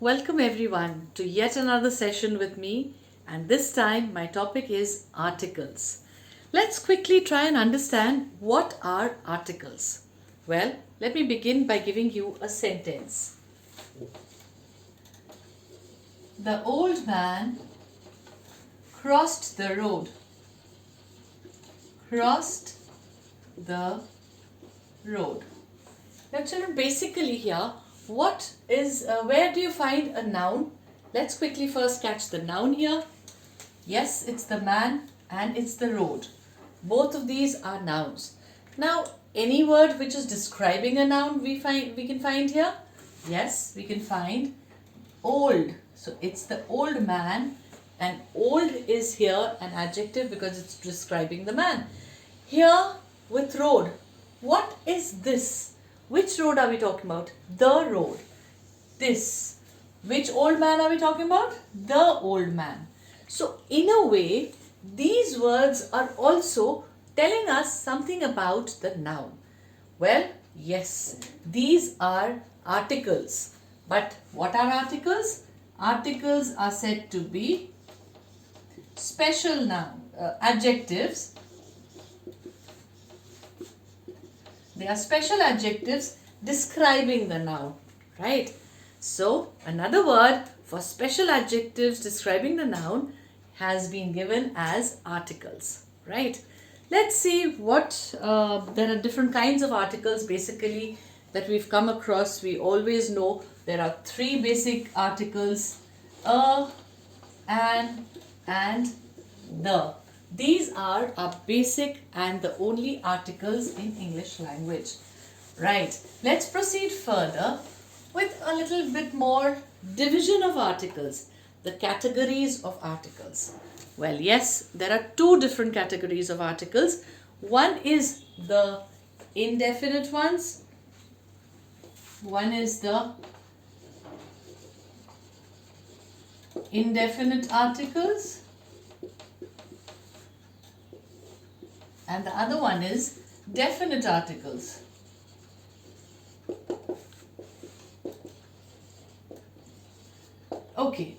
Welcome everyone to yet another session with me, and this time my topic is articles. Let's quickly try and understand what are articles. Well, let me begin by giving you a sentence. The old man crossed the road. Crossed the road. Now children, basically here, where do you find a noun? Let's quickly first catch the noun here. Yes, it's the man and it's the road. Both of these are nouns. Now, any word which is describing a noun we can find here. Yes, we can find old. So it's the old man, and old is here an adjective because it's describing the man. Here with road, what is this? Which road are we talking about? The road. This. Which old man are we talking about? The old man. So in a way, these words are also telling us something about the noun. Well, yes, these are articles. But what are articles? Articles are said to be special adjectives. They are special adjectives describing the noun, right? So, another word for special adjectives describing the noun has been given as articles, right? Let's see what, there are different kinds of articles basically that we've come across. We always know there are three basic articles, a, an, and the. These are our basic and the only articles in English language. Right, let's proceed further with a little bit more division of articles, the categories of articles. Well, yes, there are two different categories of articles. One is the indefinite ones. One is the indefinite articles. And the other one is definite articles. Okay.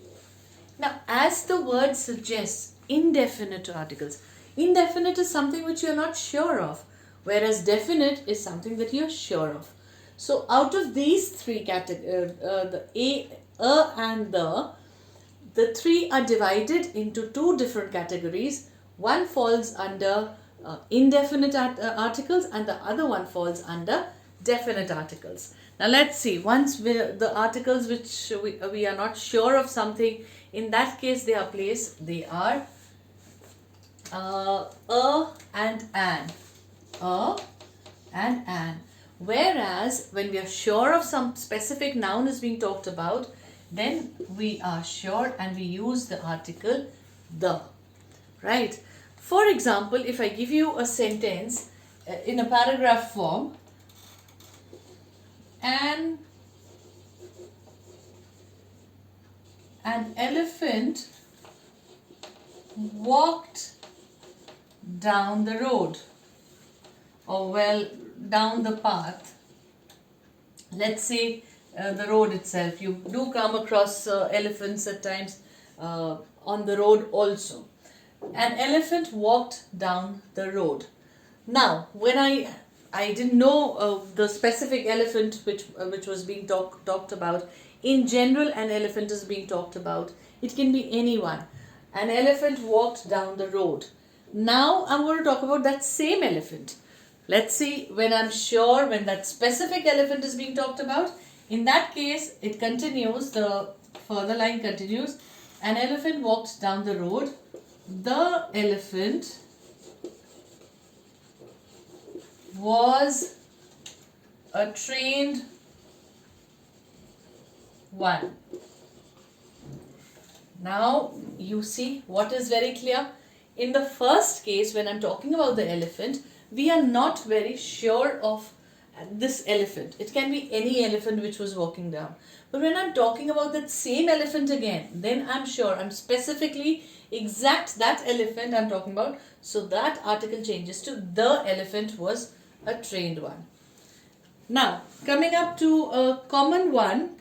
Now, as the word suggests, indefinite articles. Indefinite is something which you are not sure of, whereas definite is something that you are sure of. So, out of these three categories, the a and the three are divided into two different categories. One falls under indefinite articles and the other one falls under definite articles. Now let's see, once the articles which we are not sure of something, in that case they are placed, they are a and an. A and an. Whereas when we are sure of some specific noun is being talked about, then we are sure and we use the article the. Right? For example, if I give you a sentence in a paragraph form, an elephant walked down the road, or well, down the path. Let's say the road itself. You do come across elephants at times on the road also. An elephant walked down the road. Now, when I didn't know the specific elephant which was being talked about. In general, an elephant is being talked about. It can be anyone. An elephant walked down the road. Now, I'm going to talk about that same elephant. Let's see, when I'm sure when that specific elephant is being talked about. In that case, it continues, the further line continues. An elephant walked down the road. The elephant was a trained one. Now you see what is very clear. In the first case, when I'm talking about the elephant, we are not very sure of this elephant. It can be any elephant which was walking down. But when I'm talking about that same elephant again, then I'm sure, I'm specifically exact that elephant I'm talking about. So that article changes to the elephant was a trained one. Now, coming up to a common one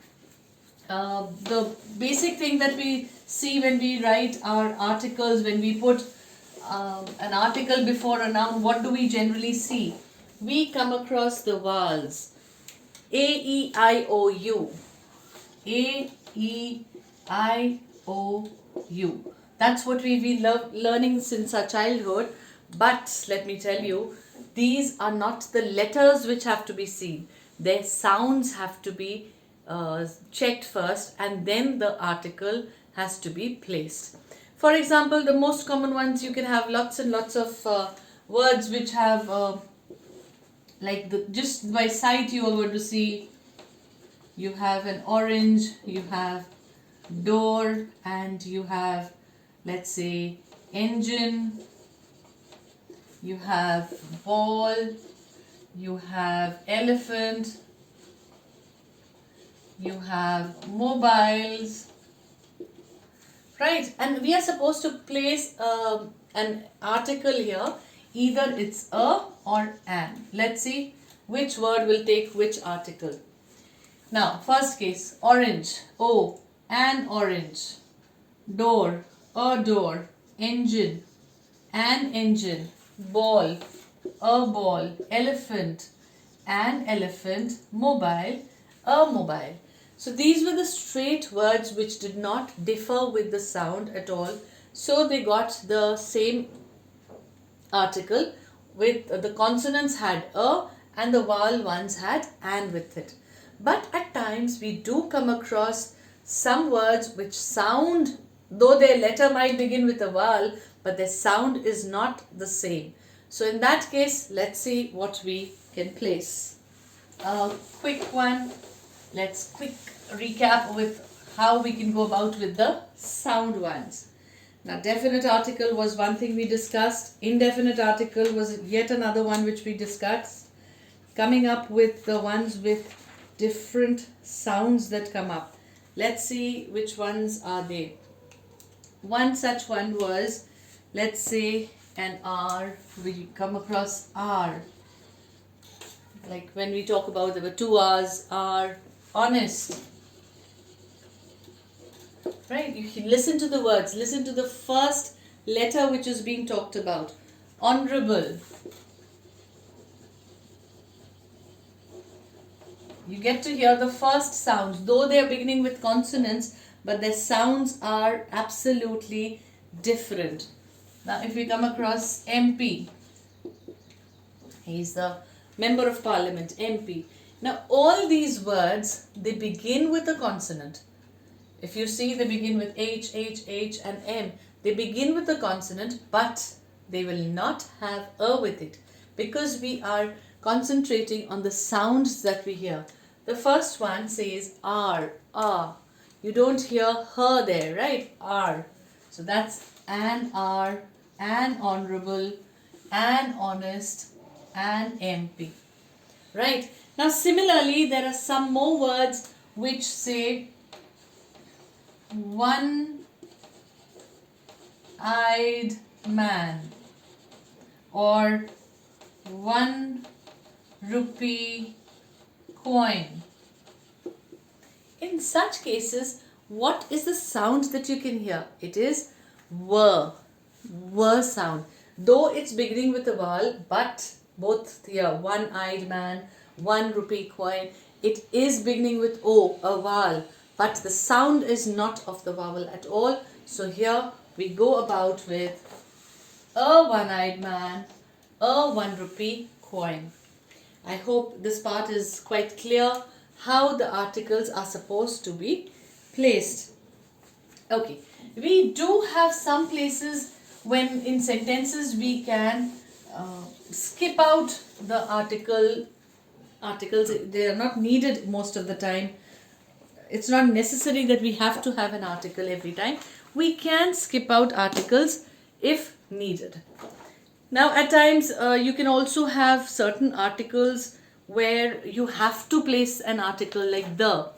the basic thing that we see when we write our articles, when we put an article before a noun, what do we generally see? We come across the vowels A, E, I, O, U. A, E, I, O, U. That's what we've been learning since our childhood. But let me tell you, these are not the letters which have to be seen. Their sounds have to be checked first, and then the article has to be placed. For example, the most common ones, you can have lots and lots of words which have just by sight you are going to see. You have an orange, you have door, and you have, let's say, engine, you have ball, you have elephant, you have mobiles, right? And we are supposed to place an article here, either it's a or an. Let's see which word will take which article. Now, first case, orange, O, an orange, door, a door, engine, an engine, ball, a ball, elephant, an elephant, mobile, a mobile. So these were the straight words which did not differ with the sound at all. So they got the same article with the consonants had a and the vowel ones had an with it. But at times we do come across some words which sound, though their letter might begin with a vowel, but their sound is not the same. So in that case, let's see what we can place. A quick one. Let's quick recap with how we can go about with the sound ones. Now, definite article was one thing we discussed. Indefinite article was yet another one which we discussed. Coming up with the ones with different sounds that come up. Let's see which ones are they. One such one was, let's say, an R. We come across R. Like when we talk about there were 2 R's, R, honest. Right? You can listen to the words. Listen to the first letter which is being talked about. Honorable. You get to hear the first sounds, though they are beginning with consonants, but their sounds are absolutely different. Now, if we come across MP, he's the Member of Parliament, MP. Now, all these words, they begin with a consonant. If you see, they begin with H, and M. They begin with a consonant, but they will not have a with it because we are concentrating on the sounds that we hear. The first one says R, R. You don't hear her there, right? R. So that's an R, an honorable, an honest, an MP. Right? Now similarly, there are some more words which say one-eyed man or 1 rupee coin. In such cases, what is the sound that you can hear? It is W sound. Though it's beginning with a vowel, but both here, one-eyed man, 1 rupee coin, it is beginning with O, a vowel, but the sound is not of the vowel at all. So here we go about with a one-eyed man, a 1 rupee coin. I hope this part is quite clear how the articles are supposed to be placed. Okay, we do have some places when in sentences we can skip out the articles. They are not needed most of the time. It's not necessary that we have to have an article every time. We can skip out articles if needed. Now at times you can also have certain articles where you have to place an article like the.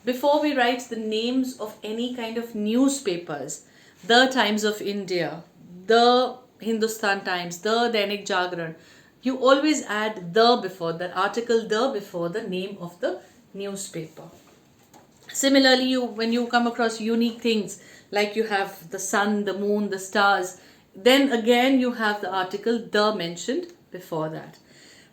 Before we write the names of any kind of newspapers, the Times of India, the Hindustan Times, the Dainik Jagran, you always add the before, that article the before the name of the newspaper. Similarly, when you come across unique things like you have the sun, the moon, the stars, then again you have the article the mentioned before that.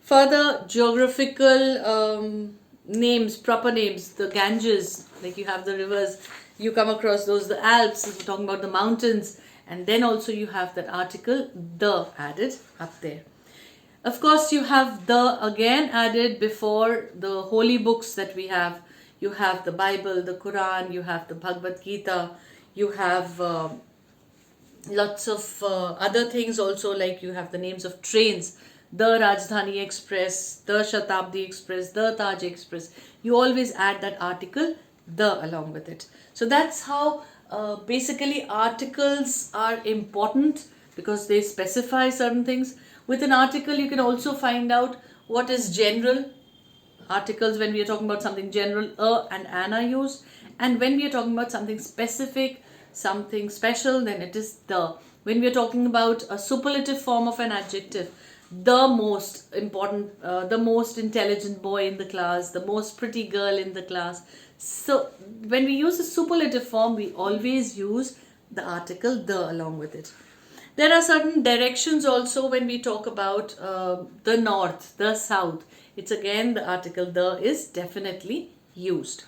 Further, geographical names, proper names, the Ganges, like you have the rivers, you come across those, the Alps, we're talking about the mountains, and then also you have that article the added up there. Of course, you have the again added before the holy books that we have. You have the Bible, the Quran, you have the Bhagavad Gita, you have lots of other things also, like you have the names of trains, the Rajdhani Express, the Shatabdi Express, the Taj Express. You always add that article the along with it. So that's how basically articles are important, because they specify certain things. With an article you can also find out what is general. Articles, when we are talking about something general, a and an are used, and when we are talking about something specific, something special, then it is the. When we are talking about a superlative form of an adjective, the most important, the most intelligent boy in the class, the most pretty girl in the class. So when we use a superlative form, we always use the article the along with it. There are certain directions also when we talk about the north, the south. It's again the article the is definitely used.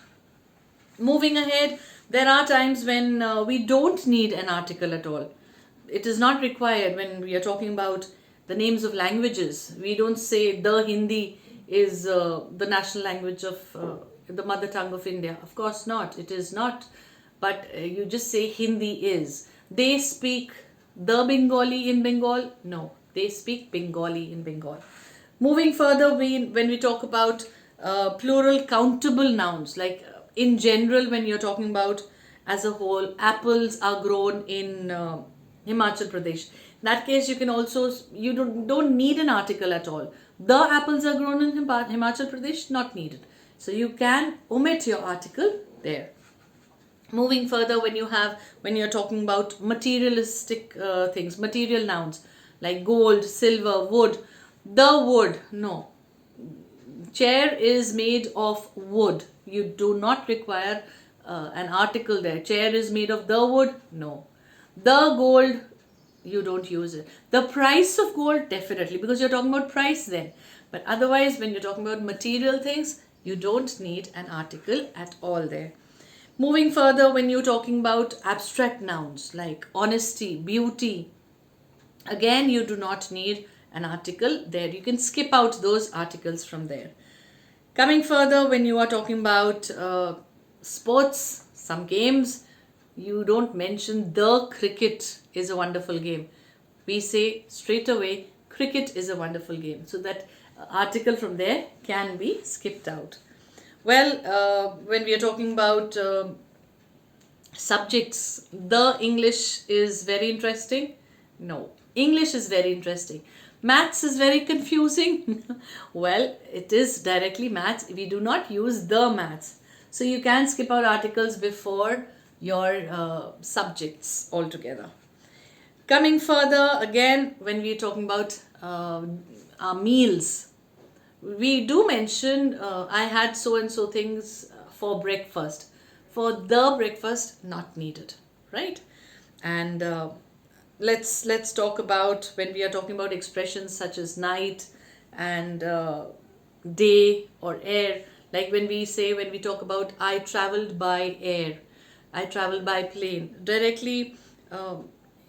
Moving ahead, there are times when we don't need an article at all. It is not required when we are talking about the names of languages. We don't say the Hindi is the national language of the mother tongue of India. Of course not. It is not. But you just say Hindi is. They speak the Bengali in Bengal? No, they speak Bengali in Bengal. Moving further, when we talk about plural countable nouns, like in general, when you're talking about as a whole, apples are grown in Himachal Pradesh. In that case, you can also, you don't need an article at all. The apples are grown in Himachal Pradesh, not needed. So you can omit your article there. Moving further, when you're talking about materialistic things, material nouns like gold, silver, wood, the wood, no. Chair is made of wood. You do not require an article there. Chair is made of the wood, no. The gold, you don't use it. The price of gold, definitely, because you're talking about price then. But otherwise, when you're talking about material things, you don't need an article at all there. Moving further, when you're talking about abstract nouns like honesty, beauty, again you do not need an article there. You can skip out those articles from there. Coming further, when you are talking about sports, some games, you don't mention the cricket is a wonderful game. We say straight away, cricket is a wonderful game. So that article from there can be skipped out. Well, when we are talking about subjects, the English is very interesting. No, English is very interesting. Maths is very confusing. Well, it is directly maths. We do not use the maths. So you can skip out articles before your subjects altogether. Coming further, again, when we are talking about our meals, we do mention I had so and so things for breakfast. For the breakfast, not needed, right? And let's talk about when we are talking about expressions such as night and day or air. Like when we talk about I traveled by air, I traveled by plane. Directly,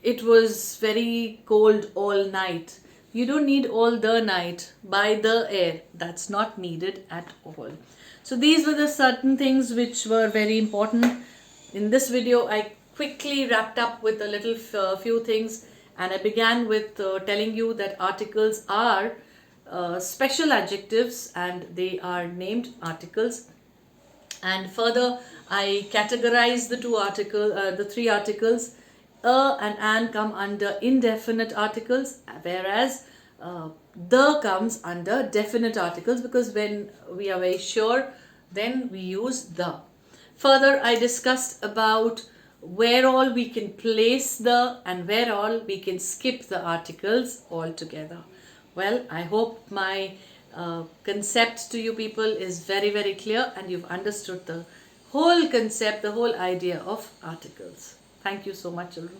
it was very cold all night. You don't need all the night by the air. That's not needed at all. So these were the certain things which were very important. In this video, I quickly wrapped up with a little few things, and I began with telling you that articles are special adjectives and they are named articles. And further, I categorize the three articles. A and an come under indefinite articles, whereas the comes under definite articles, because when we are very sure, then we use the. Further, I discussed about where all we can place the and where all we can skip the articles altogether. Well, I hope my concept to you people is very, very clear and you've understood the whole concept, the whole idea of articles. Thank you so much, children.